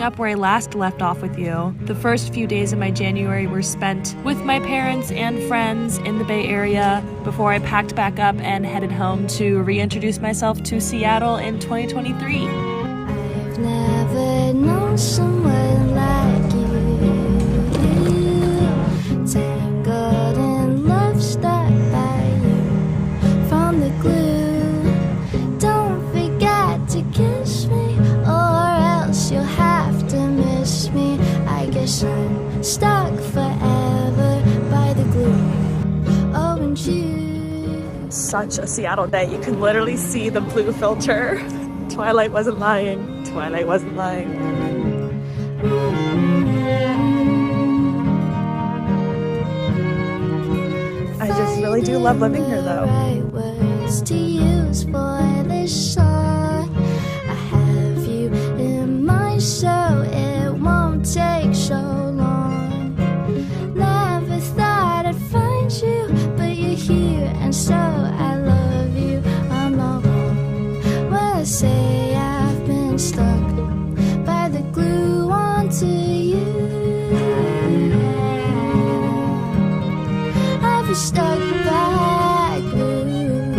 up where I last left off with you. The first few days of my January were spent with my parents and friends in the Bay Area before I packed back up and headed home to reintroduce myself to Seattle in 2023. I've never known someone like you, tangled in love stuck by you from the glue. Don't forget to kiss me, or else you'll have to miss me. I guess I'm stuck forever by the glue. Oh, and you. Such a Seattle day. You can literally see the blue filter. Twilight wasn't lying. Twilight wasn't lying. I just really do love living here, though. Right words to use for this song. I have you in mind, so it won't take so long. Never thought I'd find you, but you're here, and so I love you. I'm not wrong when I say I've been stuck by the glue onto you. I've been stuck by glue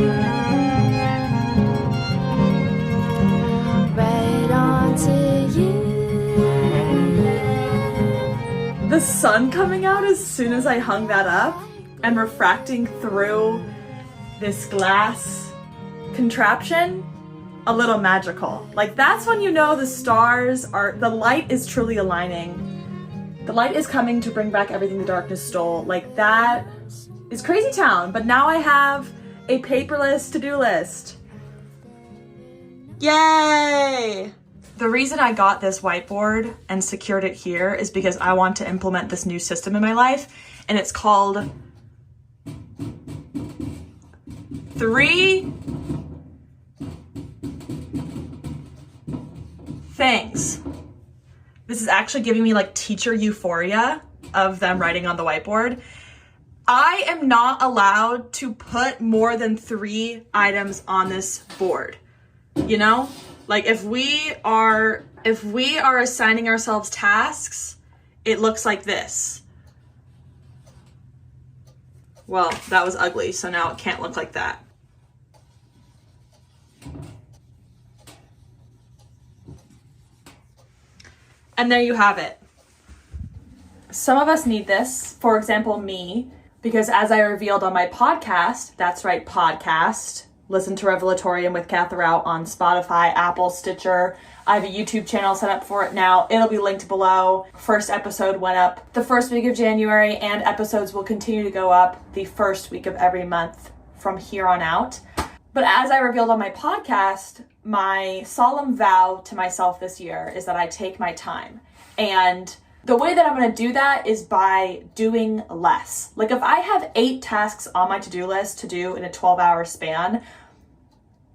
right onto you. The sun coming out as soon as I hung that up and refracting through this glass contraption, a little magical. Like, that's when you know the light is truly aligning. The light is coming to bring back everything the darkness stole. Like, that is crazy town. But now I have a paperless to-do list. Yay! The reason I got this whiteboard and secured it here is because I want to implement this new system in my life, and it's called 3 things. This is actually giving me like teacher euphoria of them writing on the whiteboard. I am not allowed to put more than 3 items on this board. You know? Like, if we are assigning ourselves tasks, it looks like this. Well, that was ugly, so now it can't look like that. And there you have it. Some of us need this, for example, me, because as I revealed on my podcast, that's right, podcast, listen to Revelatorium with Katherout on Spotify, Apple, Stitcher. I have a YouTube channel set up for it now. It'll be linked below. First episode went up the first week of January, and episodes will continue to go up the first week of every month from here on out. But as I revealed on my podcast, my solemn vow to myself this year is that I take my time. And the way that I'm going to do that is by doing less. Like, if I have 8 tasks on my to-do list to do in a 12-hour span,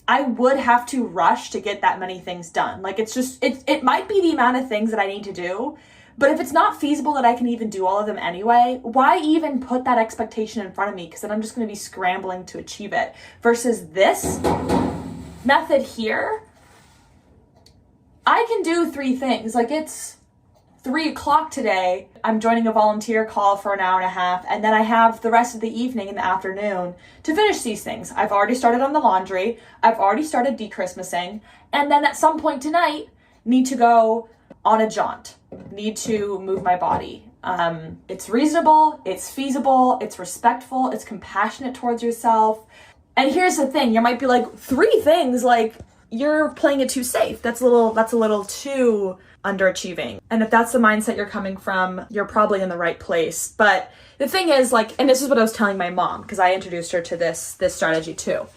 I would have to rush to get that many things done. Like, it might be the amount of things that I need to do, but if it's not feasible that I can even do all of them anyway, why even put that expectation in front of me? Because then I'm just going to be scrambling to achieve it. Versus this method here, I can do 3 things. Like, it's 3 o'clock today. I'm joining a volunteer call for an hour and a half, and then I have the rest of the evening and the afternoon to finish these things. I've already started on the laundry. I've already started de-Christmasing. And then at some point tonight, need to go on a jaunt. Need to move my body. It's reasonable, it's feasible, it's respectful, it's compassionate towards yourself. And here's the thing, you might be like, 3 things, like, you're playing it too safe. That's a little too underachieving. And if that's the mindset you're coming from, you're probably in the right place. But the thing is, like, and this is what I was telling my mom, because I introduced her to this strategy too.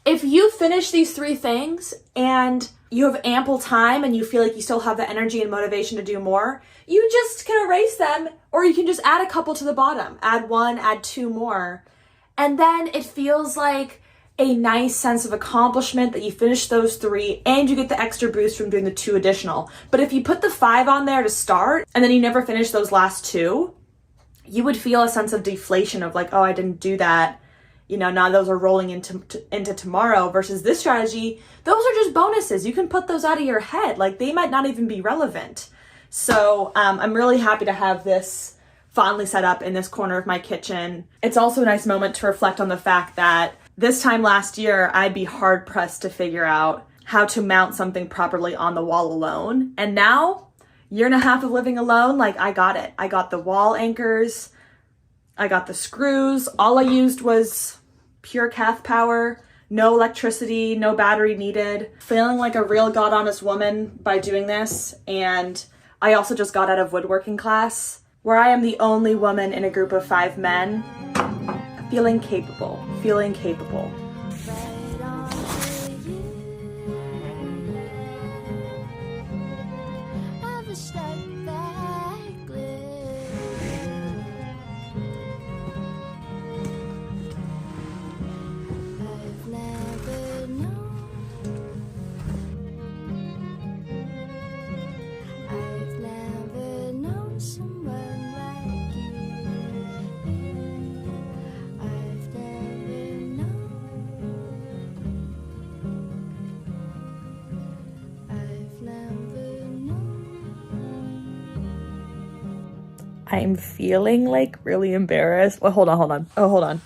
If you finish these 3 things and you have ample time and you feel like you still have the energy and motivation to do more, you just can erase them, or you can just add a couple to the bottom. Add 1, add 2 more. And then it feels like a nice sense of accomplishment that you finish those 3 and you get the extra boost from doing the 2 additional. But if you put the 5 on there to start and then you never finish those last 2, you would feel a sense of deflation of like, oh, I didn't do that. You know, now those are rolling into tomorrow. Versus this strategy, those are just bonuses. You can put those out of your head. Like, they might not even be relevant. So I'm really happy to have this fondly set up in this corner of my kitchen. It's also a nice moment to reflect on the fact that this time last year, I'd be hard pressed to figure out how to mount something properly on the wall alone. And now, year and a half of living alone, like I got it. I got the wall anchors, I got the screws. All I used was pure Kath power, no electricity, no battery needed. Feeling like a real God honest woman by doing this. And I also just got out of woodworking class, where I am the only woman in a group of 5 men. Feeling capable. Right on to you. Have a step back, live. I've never known. I've never known someone like you. I've never known. I've never known. I'm feeling like really embarrassed. Well, hold on. Oh, hold on.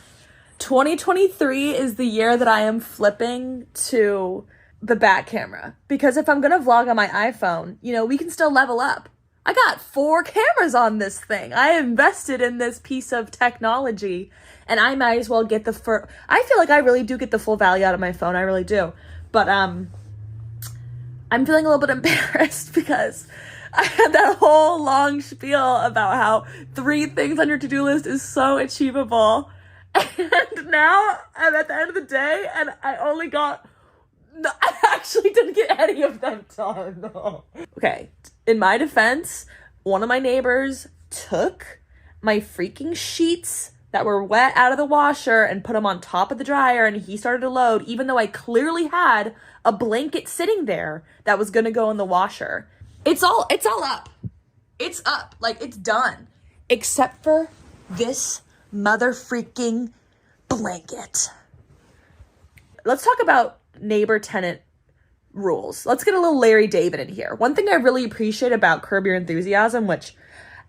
2023 is the year that I am flipping to the back camera. Because if I'm gonna vlog on my iPhone, we can still level up. I got 4 cameras on this thing. I invested in this piece of technology, and I might as well get I feel like I really do get the full value out of my phone. I really do. But I'm feeling a little bit embarrassed because I had that whole long spiel about how 3 things on your to-do list is so achievable. And now I'm at the end of the day and I actually didn't get any of them done. Okay, in my defense, one of my neighbors took my freaking sheets that were wet out of the washer and put them on top of the dryer, and he started to load, even though I clearly had a blanket sitting there that was gonna go in the washer. It's all up. It's up. Like, it's done. Except for this mother freaking blanket. Let's talk about neighbor tenant rules. Let's get a little Larry David in here. One thing I really appreciate about Curb Your Enthusiasm, which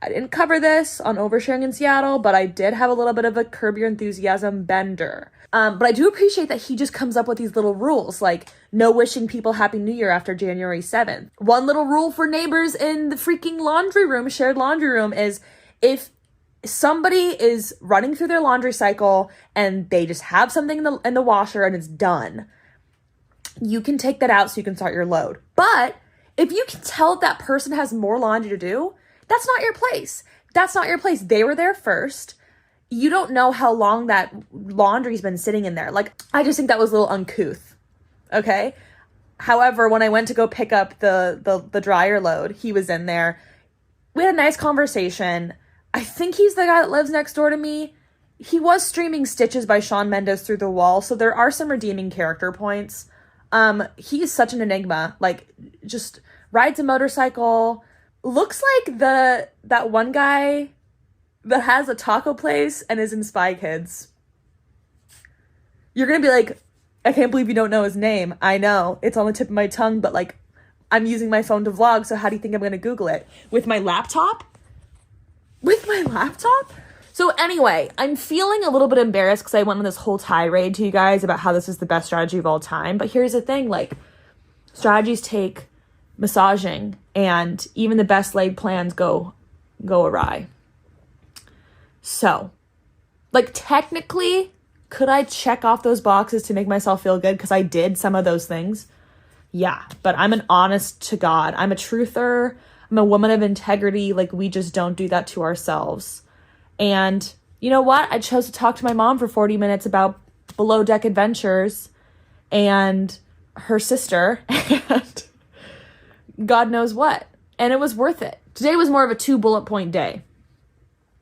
I didn't cover this on Oversharing in Seattle, but I did have a little bit of a Curb Your Enthusiasm bender. But I do appreciate that he just comes up with these little rules, like no wishing people Happy New Year after January 7th. One little rule for neighbors in the freaking laundry room, shared laundry room, is if somebody is running through their laundry cycle and they just have something in the washer and it's done, you can take that out so you can start your load. But if you can tell that person has more laundry to do, that's not your place. That's not your place. They were there first. You don't know how long that laundry's been sitting in there. Like, I just think that was a little uncouth. Okay? However, when I went to go pick up the dryer load, he was in there. We had a nice conversation. I think he's the guy that lives next door to me. He was streaming Stitches by Shawn Mendes through the wall, so there are some redeeming character points. He is such an enigma. Like, just rides a motorcycle. Looks like that one guy that has a taco place and is in Spy Kids. You're gonna be like, I can't believe you don't know his name. I know, it's on the tip of my tongue, but like, I'm using my phone to vlog, so how do you think I'm gonna Google it? With my laptop? So anyway, I'm feeling a little bit embarrassed because I went on this whole tirade to you guys about how this is the best strategy of all time. But here's the thing, like, strategies take massaging, and even the best laid plans go awry. So, like, technically, could I check off those boxes to make myself feel good? Because I did some of those things. Yeah, but I'm an honest to God. I'm a truther. I'm a woman of integrity. Like, we just don't do that to ourselves. And you know what? I chose to talk to my mom for 40 minutes about below deck adventures and her sister and God knows what. And it was worth it. Today was more of a 2 bullet point day.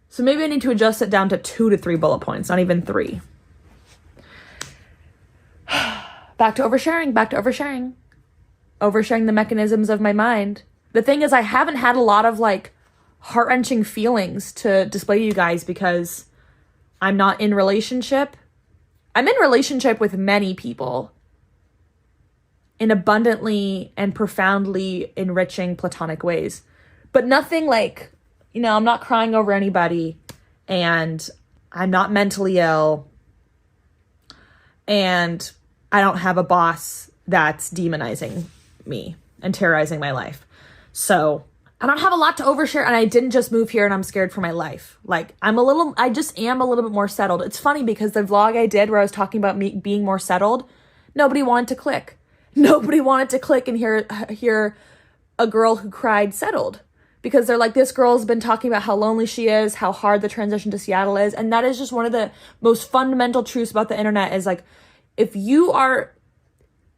So maybe I need to adjust it down to 2 to 3 bullet points, not even 3. Back to oversharing. Oversharing the mechanisms of my mind. The thing is, I haven't had a lot of like heart-wrenching feelings to display to you guys because I'm not in relationship. I'm in relationship with many people in abundantly and profoundly enriching platonic ways. But nothing like, I'm not crying over anybody, and I'm not mentally ill, and I don't have a boss that's demonizing me and terrorizing my life. So I don't have a lot to overshare, and I didn't just move here and I'm scared for my life. Like, I just am a little bit more settled. It's funny because the vlog I did where I was talking about me being more settled, nobody wanted to click. Nobody wanted to click and hear a girl who cried settled, because they're like, this girl's been talking about how lonely she is, how hard the transition to Seattle is. And that is just one of the most fundamental truths about the internet is like, if you are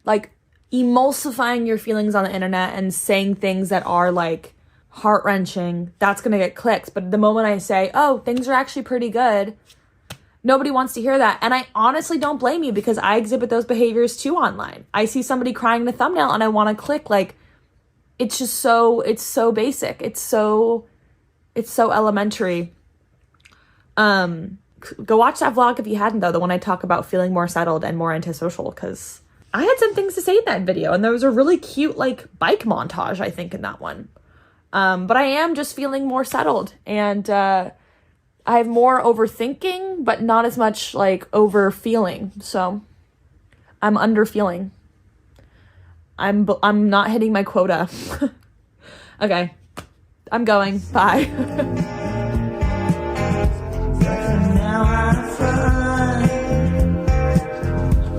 like emulsifying your feelings on the internet and saying things that are like heart-wrenching, that's gonna get clicks. But the moment I say, oh, things are actually pretty good, nobody wants to hear that. And I honestly don't blame you, because I exhibit those behaviors too online. I see somebody crying in a thumbnail and I want to click. Like, it's so basic. It's so elementary. Go watch that vlog if you hadn't, though, the one I talk about feeling more settled and more antisocial, because I had some things to say in that video, and there was a really cute like bike montage, I think, in that one. But I am just feeling more settled, and I have more overthinking, but not as much like over feeling. So I'm under feeling. I'm not hitting my quota. Okay, I'm going. Bye. Now I find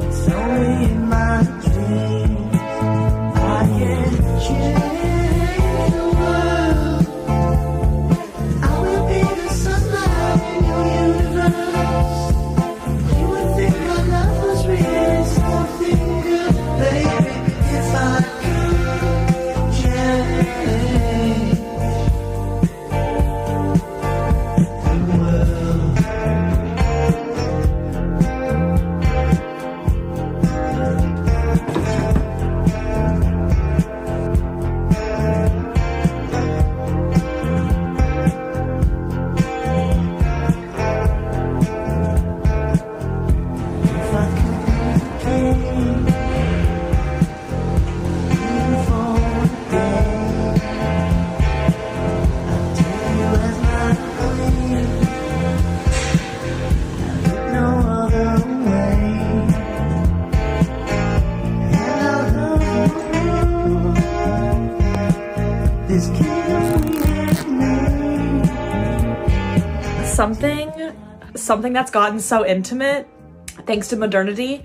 it's only in my dreams I can change the world. I will be the sunlight in your universe. You would think our love was really something good, baby, if I could change the world. If I could change you for a day, I'd take you as my queen. I look no other way, and I'll love you. This kingdom we have made. Something that's gotten so intimate thanks to modernity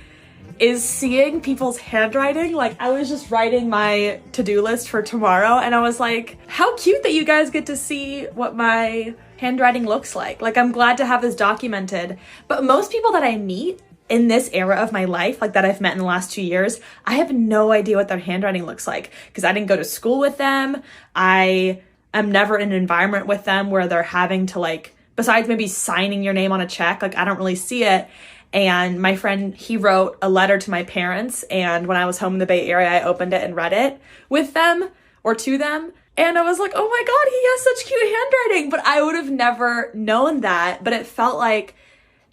is seeing people's handwriting. Like, I was just writing my to-do list for tomorrow, and I was like, how cute that you guys get to see what my handwriting looks like. Like, I'm glad to have this documented. But most people that I meet in this era of my life, like that I've met in the last 2 years, I have no idea what their handwriting looks like, because I didn't go to school with them. I am never in an environment with them where they're having to, like, besides maybe signing your name on a check, like, I don't really see it. And my friend, he wrote a letter to my parents, and when I was home in the Bay Area, I opened it and read it with them or to them. And I was like, oh my God, he has such cute handwriting. But I would have never known that. But it felt like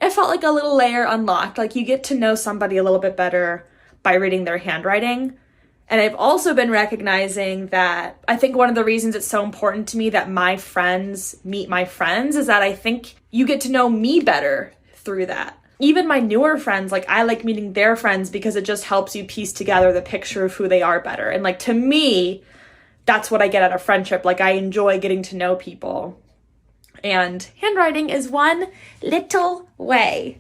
a little layer unlocked. Like, you get to know somebody a little bit better by reading their handwriting. And I've also been recognizing that I think one of the reasons it's so important to me that my friends meet my friends is that I think you get to know me better through that. Even my newer friends, like, I like meeting their friends because it just helps you piece together the picture of who they are better. And like, to me, that's what I get out of friendship. Like, I enjoy getting to know people. And handwriting is one little way.